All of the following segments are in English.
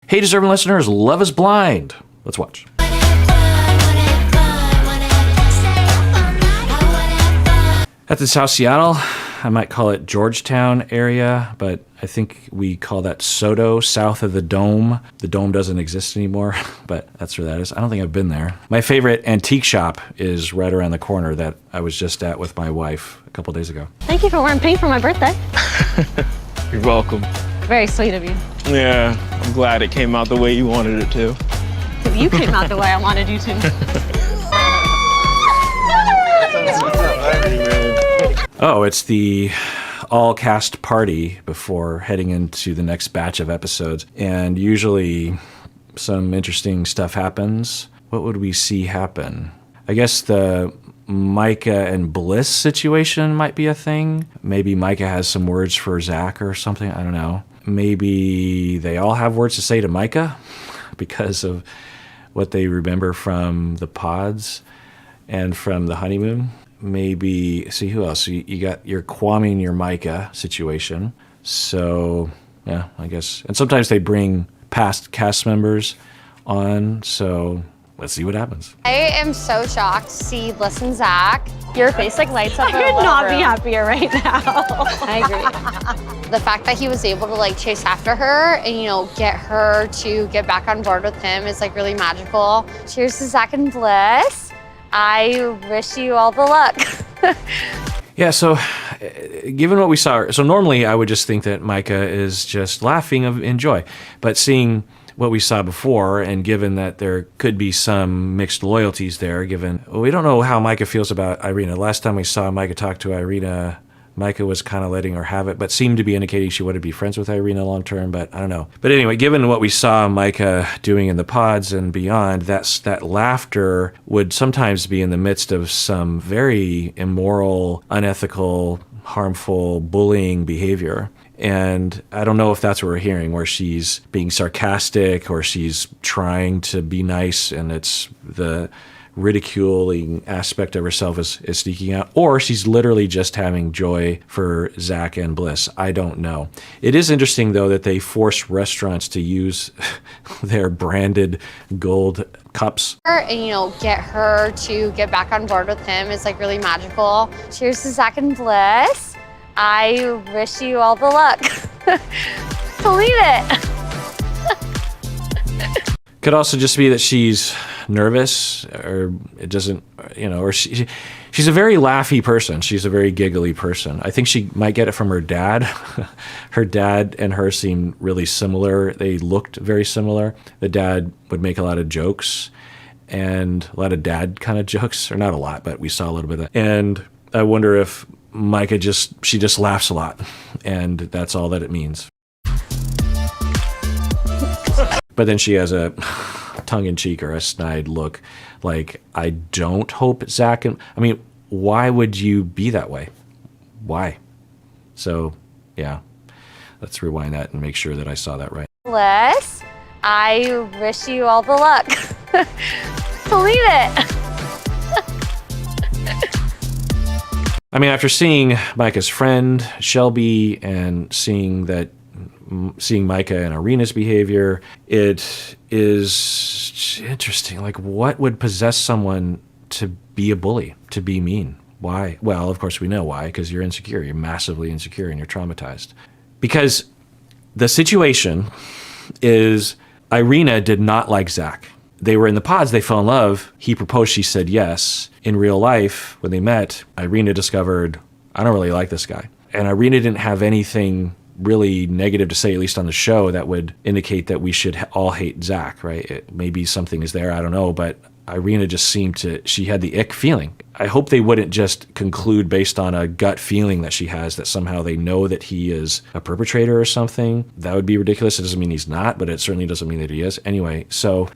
Hey, deserving listeners, Love is Blind. Let's watch. At the South Seattle, I might call it Georgetown area, but I think we call that SoDo, south of the Dome. The Dome doesn't exist anymore, but that's where that is. I don't think I've been there. My favorite antique shop is right around the corner that I was just at with my wife a couple days ago. Thank you for wearing pink for my birthday. You're welcome. Very sweet of you. Yeah, I'm glad it came out the way you wanted it to. You came out the way I wanted you to. Oh, it's the all-cast party before heading into the next batch of episodes. And usually some interesting stuff happens. What would we see happen? I guess the Micah and Bliss situation might be a thing. Maybe Micah has some words for Zach or something. I don't know. Maybe they all have words to say to Micah because of what they remember from the pods and from the honeymoon. Maybe, see who else? You got your Kwame and your Micah situation. So, yeah, I guess. And sometimes they bring past cast members on, so let's see what happens. I am so shocked to see Bliss and Zach. Your face like lights up. I could not be happier right now. I agree. The fact that he was able to like chase after her and, you know, get her to get back on board with him is like really magical. Cheers to Zach and Bliss. I wish you all the luck. Yeah, so given what we saw, so normally I would just think that Micah is just laughing in joy, but seeing what we saw before, and given that there could be some mixed loyalties there, given we don't know how Micah feels about Irina. Last time we saw Micah talk to Irina, Micah was kind of letting her have it, but seemed to be indicating she wanted to be friends with Irina long term, but I don't know. But anyway, given what we saw Micah doing in the pods and beyond, that laughter would sometimes be in the midst of some very immoral, unethical, harmful, bullying behavior. And I don't know if that's what we're hearing, where she's being sarcastic or she's trying to be nice and it's the ridiculing aspect of herself is sneaking out, or she's literally just having joy for Zach and Bliss. I don't know. It is interesting, though, that they force restaurants to use their branded gold cups. And, you know, get her to get back on board with him is like really magical. Cheers to Zach and Bliss. I wish you all the luck. Believe it. Could also just be that she's nervous, or it doesn't, you know, or she's a very laughy person. She's a very giggly person. I think she might get it from her dad. Her dad and her seem really similar. They looked very similar. The dad would make a lot of jokes, and a lot of dad kind of jokes, or not a lot, but we saw a little bit of that. And I wonder if Micah she just laughs a lot, and that's all that it means. But then she has a tongue-in-cheek or a snide look, like, I don't hope Zach and... I mean, why would you be that way? Why? So, yeah, let's rewind that and make sure that I saw that right. Bliss, I wish you all the luck. Believe it. I mean, after seeing Micah's friend, Shelby, and seeing Micah and Irina's behavior, it is interesting. Like, what would possess someone to be a bully, to be mean? Why? Well, of course we know why, because you're insecure. You're massively insecure and you're traumatized. Because the situation is Irina did not like Zach. They were in the pods, they fell in love. He proposed, she said yes. In real life, when they met, Irina discovered, I don't really like this guy. And Irina didn't have anything really negative to say, at least on the show, that would indicate that we should all hate Zach, right? Maybe something is there, I don't know, but Irina just she had the ick feeling. I hope they wouldn't just conclude based on a gut feeling that she has that somehow they know that he is a perpetrator or something. That would be ridiculous. It doesn't mean he's not, but it certainly doesn't mean that he is. Anyway, so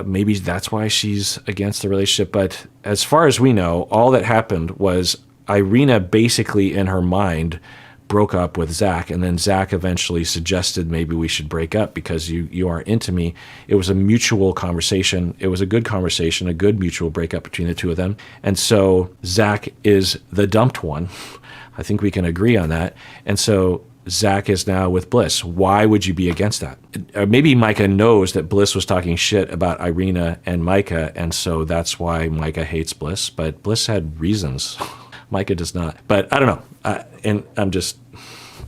maybe that's why she's against the relationship. But as far as we know, all that happened was Irina basically in her mind broke up with Zach, and then Zach eventually suggested maybe we should break up because you aren't into me. It was a mutual conversation. It was a good conversation, a good mutual breakup between the two of them. And so Zach is the dumped one. I think we can agree on that. And so Zach is now with Bliss. Why would you be against that? Maybe Micah knows that Bliss was talking shit about Irina and Micah, and so that's why Micah hates Bliss. But Bliss had reasons. Micah does not. But I don't know. And I'm just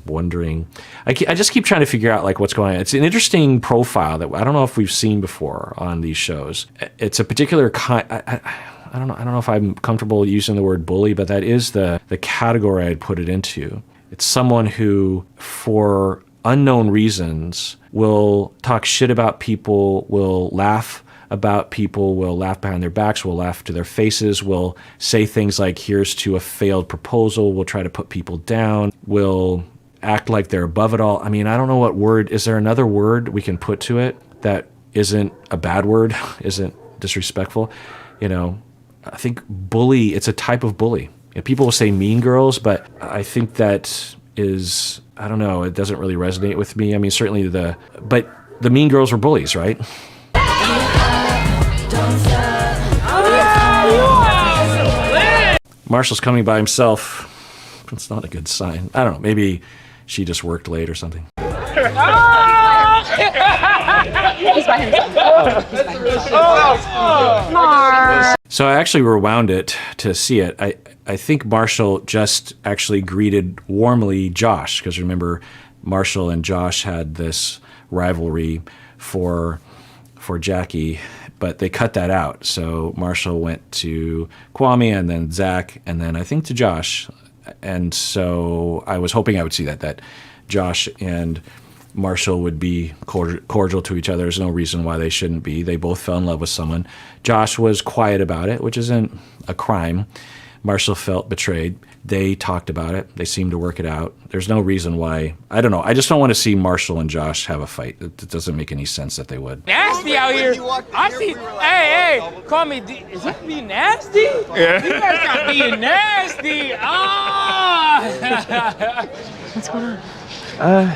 wondering. I just keep trying to figure out like what's going on. It's an interesting profile that I don't know if we've seen before on these shows. It's a particular kind. I don't know if I'm comfortable using the word bully, but that is the category I'd put it into. It's someone who, for unknown reasons, will talk shit about people, will laugh about people, will laugh behind their backs, will laugh to their faces, will say things like, here's to a failed proposal, will try to put people down, will act like they're above it all. I mean, I don't know what word. Is there another word we can put to it that isn't a bad word, isn't disrespectful? You know, I think bully, it's a type of bully. You know, people will say mean girls, but I think that is, I don't know, it doesn't really resonate with me. I mean, certainly but the mean girls were bullies, right? Marshall's coming by himself. It's not a good sign. I don't know, maybe she just worked late or something. He's by himself. So I actually rewound it to see it. I think Marshall just actually greeted warmly Josh, because remember, Marshall and Josh had this rivalry for Jackie, but they cut that out. So Marshall went to Kwame and then Zach and then I think to Josh. And so I was hoping I would see that Josh and Marshall would be cordial to each other. There's no reason why they shouldn't be. They both fell in love with someone. Josh was quiet about it, which isn't a crime. Marshall felt betrayed. They talked about it. They seemed to work it out. There's no reason why. I don't know. I just don't want to see Marshall and Josh have a fight. It doesn't make any sense that they would. Nasty out here. I see. Hey, call me. Is that being nasty? Yeah. You guys got being nasty. Ah. What's going on?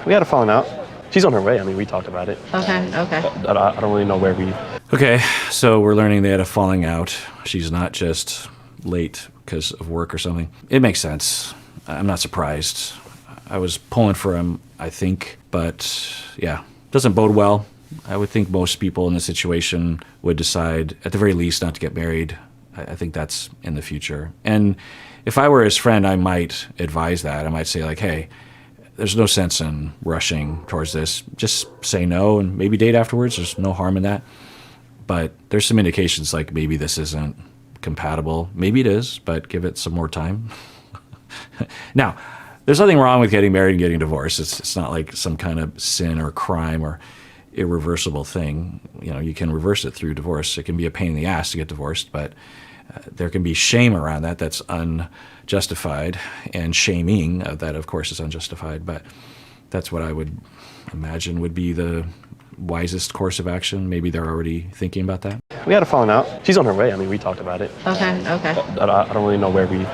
We had a falling out. She's on her way. I mean, we talked about it. Okay. I don't really know where we... Okay, so we're learning they had a falling out. She's not just late because of work or something. It makes sense. I'm not surprised. I was pulling for him, I think, but yeah, doesn't bode well. I would think most people in this situation would decide, at the very least, not to get married. I think that's in the future. And if I were his friend, I might advise that. I might say, like, hey, there's no sense in rushing towards this. Just say no and maybe date afterwards. There's no harm in that. But there's some indications like maybe this isn't compatible. Maybe it is, but give it some more time. Now, there's nothing wrong with getting married and getting divorced. It's not like some kind of sin or crime or irreversible thing. You know, you can reverse it through divorce. It can be a pain in the ass to get divorced, but there can be shame around that that's unjustified, and shaming that, of course, is unjustified. But that's what I would imagine would be the wisest course of action. Maybe they're already thinking about that. We had a falling out. She's on her way. I mean, we talked about it. Okay. I don't really know where we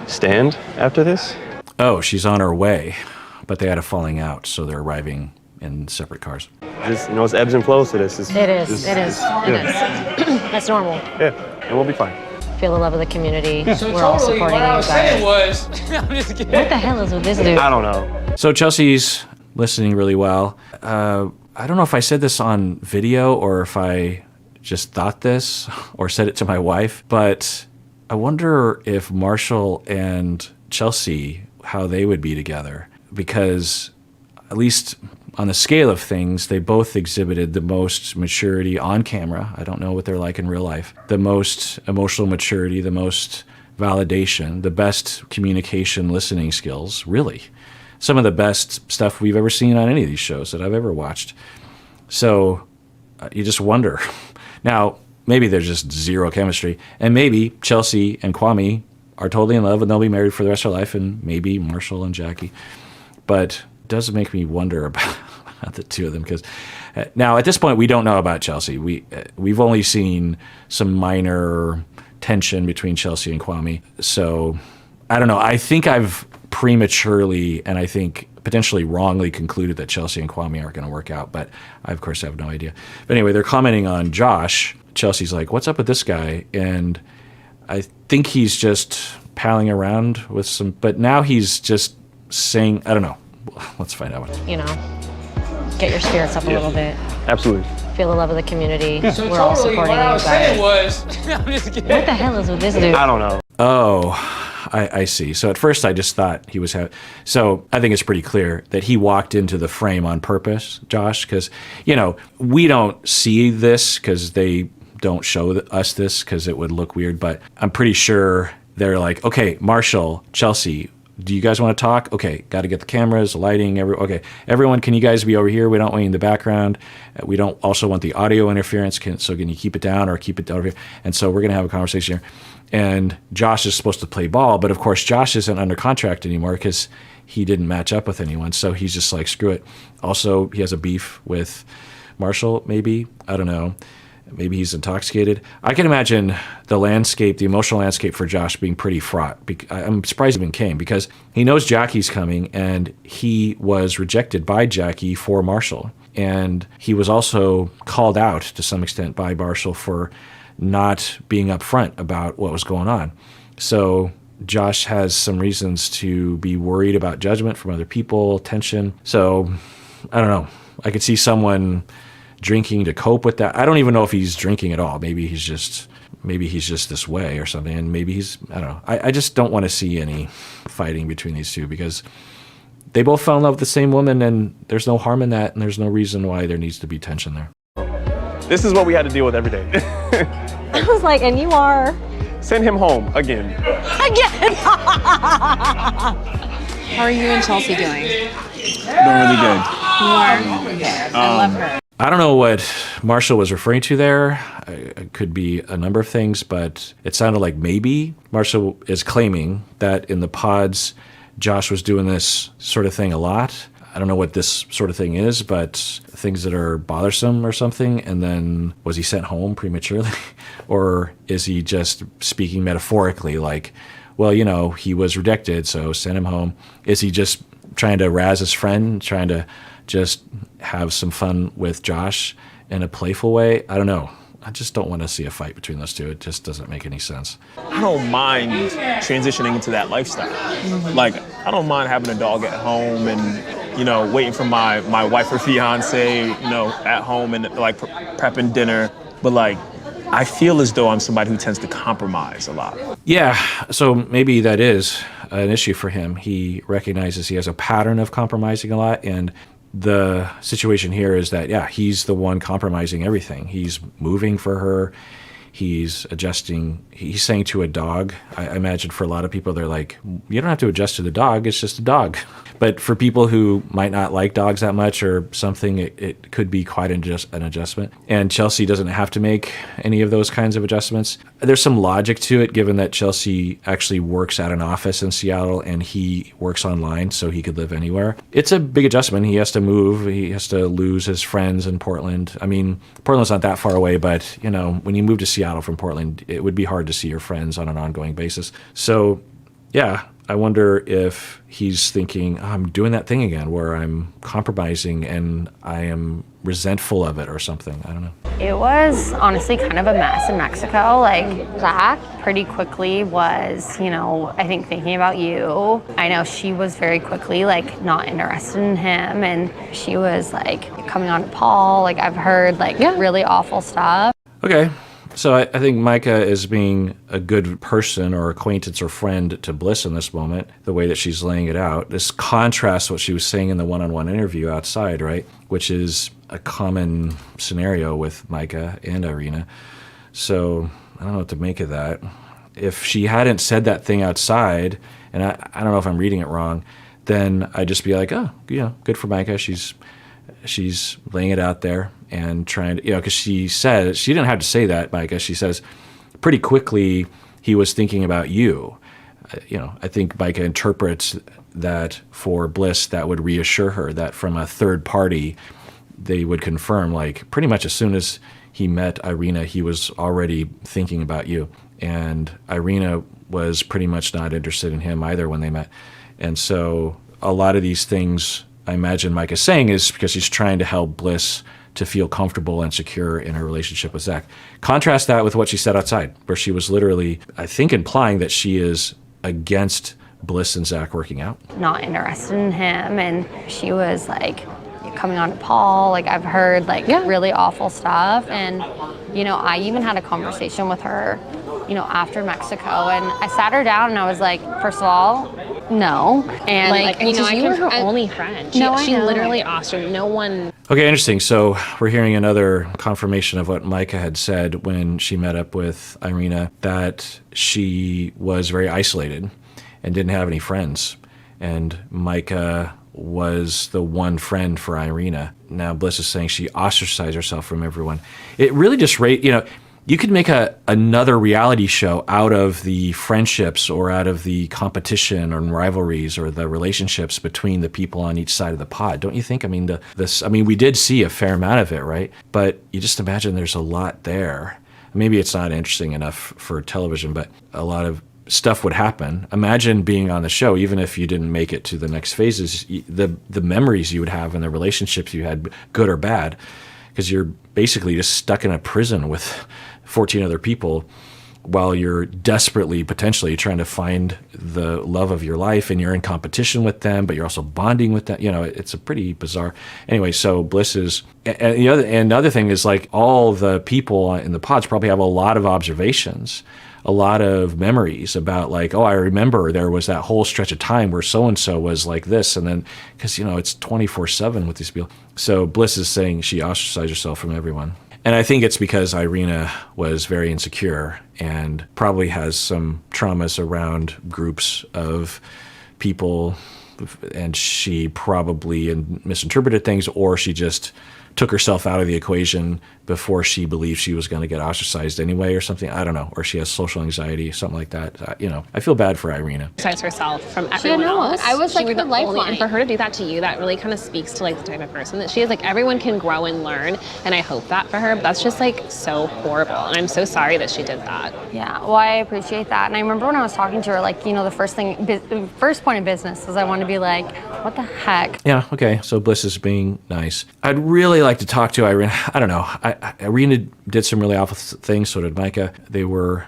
stand after this. Oh, she's on her way, but they had a falling out, so they're arriving in separate cars. Just, you know, it's ebbs and flows to this. It is. That's normal. Yeah, and we'll be fine. Feel the love of the community. So We're all totally, supporting what I you was guys. saying was, I'm just kidding. What the hell is with this dude? I don't know. So Chelsea's listening really well. I don't know if I said this on video or if I just thought this or said it to my wife, but I wonder if Marshall and Chelsea, how they would be together, because at least on the scale of things, they both exhibited the most maturity on camera. I don't know what they're like in real life. The most emotional maturity, the most validation, the best communication listening skills, really. Some of the best stuff we've ever seen on any of these shows that I've ever watched. So you just wonder. Now, maybe there's just zero chemistry, and maybe Chelsea and Kwame are totally in love and they'll be married for the rest of their life, and maybe Marshall and Jackie. But it does make me wonder about the two of them, because now at this point we don't know about Chelsea. We've only seen some minor tension between Chelsea and Kwame. So I don't know. I think I've prematurely and I think potentially wrongly concluded that Chelsea and Kwame aren't going to work out, but I of course have no idea. But anyway, they're commenting on Josh. Chelsea's like, what's up with this guy? And I think he's just palling around with some, but now he's just saying, I don't know, let's find out. You know, get your spirits up a little bit. Absolutely. Feel the love of the community. So We're all totally supporting what I was you saying guys. was, I'm just kidding. What the hell is with this dude? I don't know. Oh, I see. So at first I just thought he was so I think it's pretty clear that he walked into the frame on purpose, Josh, because, you know, we don't see this because they don't show us this because it would look weird, but I'm pretty sure they're like, okay, Marshall, Chelsea, do you guys want to talk? Okay, got to get the cameras, the lighting, okay. Everyone, can you guys be over here? We don't want you in the background. We don't also want the audio interference. So can you keep it down or keep it over here? And so we're going to have a conversation here. And Josh is supposed to play ball, but of course Josh isn't under contract anymore because he didn't match up with anyone. So he's just like, screw it. Also, he has a beef with Marshall, maybe. I don't know. Maybe he's intoxicated. I can imagine the landscape, the emotional landscape for Josh being pretty fraught. I'm surprised he even came because he knows Jackie's coming and he was rejected by Jackie for Marshall. And he was also called out to some extent by Marshall for not being upfront about what was going on. So Josh has some reasons to be worried about judgment from other people, tension. So I don't know. I could see someone drinking to cope with that. I don't even know if he's drinking at all. Maybe he's just this way or something. And maybe I don't know. I just don't want to see any fighting between these two because they both fell in love with the same woman and there's no harm in that. And there's no reason why there needs to be tension there. This is what we had to deal with every day. I was like, and you are? Send him home again. Again! How are you and Chelsea doing? Doing really good. You are? Okay. I love her. I don't know what Marshall was referring to there. It could be a number of things, but it sounded like maybe Marshall is claiming that in the pods, Josh was doing this sort of thing a lot. I don't know what this sort of thing is, but things that are bothersome or something. And then was he sent home prematurely? Or is he just speaking metaphorically like, well, you know, he was rejected, so send him home. Is he just trying to razz his friend, trying to just have some fun with Josh in a playful way? I don't know. I just don't want to see a fight between those two. It just doesn't make any sense. I don't mind transitioning into that lifestyle. Like, I don't mind having a dog at home and, you know, waiting for my wife or fiance, you know, at home and like prepping dinner. But like, I feel as though I'm somebody who tends to compromise a lot. Yeah, so maybe that is an issue for him. He recognizes he has a pattern of compromising a lot, and the situation here is that, yeah, he's the one compromising everything. He's moving for her. He's adjusting. He's saying to a dog, I imagine for a lot of people, they're like, you don't have to adjust to the dog. It's just a dog. But for people who might not like dogs that much or something, it could be quite an adjustment. And Chelsea doesn't have to make any of those kinds of adjustments. There's some logic to it, given that Chelsea actually works at an office in Seattle and he works online, so he could live anywhere. It's a big adjustment. He has to move. He has to lose his friends in Portland. I mean, Portland's not that far away, but, you know, when you move to Seattle from Portland, it would be hard to see your friends on an ongoing basis. So, yeah, I wonder if he's thinking, oh, I'm doing that thing again where I'm compromising and I am resentful of it or something. I don't know. It was honestly kind of a mess in Mexico. Like, Zach pretty quickly was, you know, I think thinking about you. I know she was very quickly, like, not interested in him. And she was, like, coming on to Paul. Like, I've heard, like, really awful stuff. Okay. So I think Micah is being a good person or acquaintance or friend to Bliss in this moment, the way that she's laying it out. This contrasts what she was saying in the one-on-one interview outside, right? Which is a common scenario with Micah and Irina. So I don't know what to make of that. If she hadn't said that thing outside, and I don't know if I'm reading it wrong, then I'd just be like, oh, you know, good for Micah. She's laying it out there and trying to, you know, because she said, she didn't have to say that, Micah. She says, pretty quickly, he was thinking about you. You know, I think Micah interprets that for Bliss, that would reassure her that from a third party, they would confirm, like, pretty much as soon as he met Irina, he was already thinking about you. And Irina was pretty much not interested in him either when they met. And so a lot of these things I imagine Micah's saying is because she's trying to help Bliss to feel comfortable and secure in her relationship with Zach. Contrast that with what she said outside, where she was literally, I think, implying that she is against Bliss and Zach working out? Not interested in him, and she was like coming on to Paul. Like I've heard like really awful stuff, and you know, I even had a conversation with her, you know, after Mexico, and I sat her down and I was like, first of all, no. And Like, you know, you were her I- only friend. She, No, I she know. literally ostracized no one. Okay, interesting. So we're hearing another confirmation of what Micah had said when she met up with Irina, that she was very isolated and didn't have any friends. And Micah was the one friend for Irina. Now Bliss is saying she ostracized herself from everyone. It really just you could make another reality show out of the friendships or out of the competition or rivalries or the relationships between the people on each side of the pod, don't you think? I mean, we did see a fair amount of it, right? But you just imagine there's a lot there. Maybe it's not interesting enough for television, but a lot of stuff would happen. Imagine being on the show, even if you didn't make it to the next phases, the memories you would have and the relationships you had, good or bad, because you're basically just stuck in a prison with 14 other people while you're desperately, potentially trying to find the love of your life, and you're in competition with them, but you're also bonding with them. You know, it's a pretty bizarre. Anyway, so Bliss is, and the other thing is, like, all the people in the pods probably have a lot of observations, a lot of memories about, like, oh, I remember there was that whole stretch of time where so-and-so was like this, and then, because, you know, it's 24/7 with these people. So Bliss is saying she ostracized herself from everyone. And I think it's because Irina was very insecure and probably has some traumas around groups of people, and she probably misinterpreted things, or she just took herself out of the equation before she believed she was going to get ostracized anyway or something. I don't know. Or she has social anxiety, something like that. You know, I feel bad for Irina. Besides herself from everyone no one. else. I was, like, She her the only- lifeline. And for her to do that to you, that really kind of speaks to like the type of person that she is. Like everyone can grow and learn, and I hope that for her. But that's just like so horrible, and I'm so sorry that she did that. Yeah, well, I appreciate that. And I remember when I was talking to her, like, you know, the first point of business was I wanted to be like, what the heck? Yeah, okay. So Bliss is being nice. I'd really like to talk to Irina. I don't know. Irina did some really awful things, so did Micah. They were,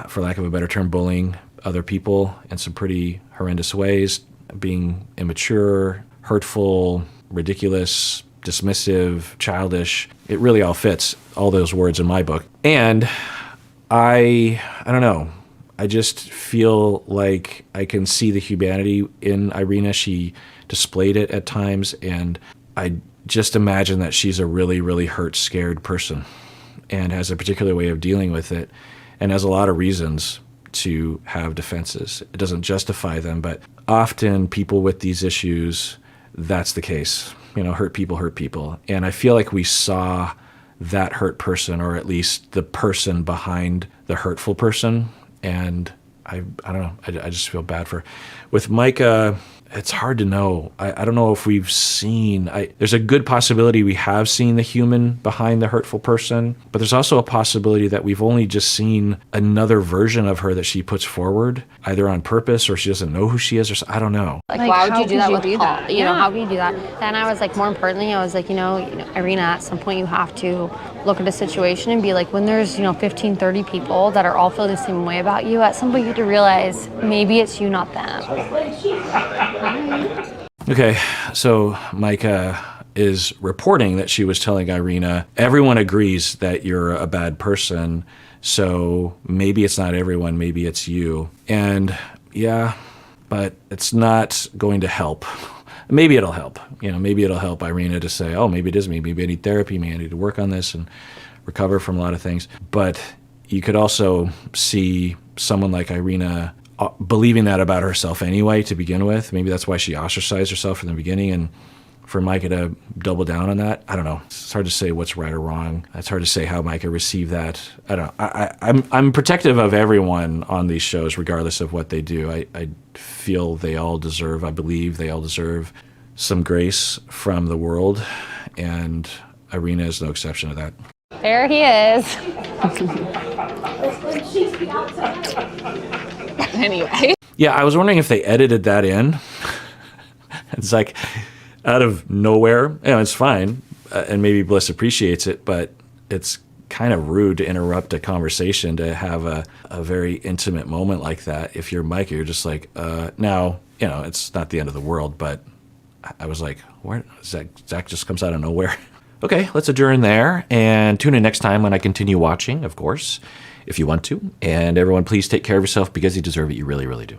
for lack of a better term, bullying other people in some pretty horrendous ways, being immature, hurtful, ridiculous, dismissive, childish. It really all fits, all those words in my book. And I don't know. I just feel like I can see the humanity in Irina. She displayed it at times, and I just imagine that she's a really, really hurt, scared person and has a particular way of dealing with it and has a lot of reasons to have defenses. It doesn't justify them, but often people with these issues, that's the case. You know, hurt people. And I feel like we saw that hurt person, or at least the person behind the hurtful person. And I don't know. I just feel bad for her. With Micah, it's hard to know. I don't know if we've seen, there's a good possibility we have seen the human behind the hurtful person, but there's also a possibility that we've only just seen another version of her that she puts forward, either on purpose or she doesn't know who she is, or I don't know. Like, Like, why would how you do could that you with do Paul? that? You know, Yeah. how could you do that? Then I was like, more importantly, I was like, you know, Irina, at some point you have to look at a situation and be like, when there's, 15, 30 people that are all feeling the same way about you, at some point you have to realize maybe it's you, not them. Okay, so Micah is reporting that she was telling Irina, everyone agrees that you're a bad person, so maybe it's not everyone, maybe it's you. And yeah, but it's not going to help. Maybe it'll help. Maybe it'll help Irina to say, oh, maybe it is me. Maybe I need therapy. Maybe I need to work on this and recover from a lot of things. But you could also see someone like Irina believing that about herself anyway to begin with. Maybe that's why she ostracized herself from the beginning, and for Micah to double down on that, I don't know. It's hard to say what's right or wrong. It's hard to say how Micah received that. I don't know. I'm protective of everyone on these shows, regardless of what they do. I feel they all deserve, I believe they all deserve some grace from the world, and Irina is no exception to that. There he is. Anyway. Yeah, I was wondering if they edited that in. It's like out of nowhere. It's fine, and maybe Bliss appreciates it, but it's kind of rude to interrupt a conversation to have a very intimate moment like that. If you're Micah, you're just like, now, you know, it's not the end of the world, but I was like, where Zach just comes out of nowhere. Okay, let's adjourn there and tune in next time when I continue watching, of course, if you want to. And everyone, please take care of yourself because you deserve it. You really, really do.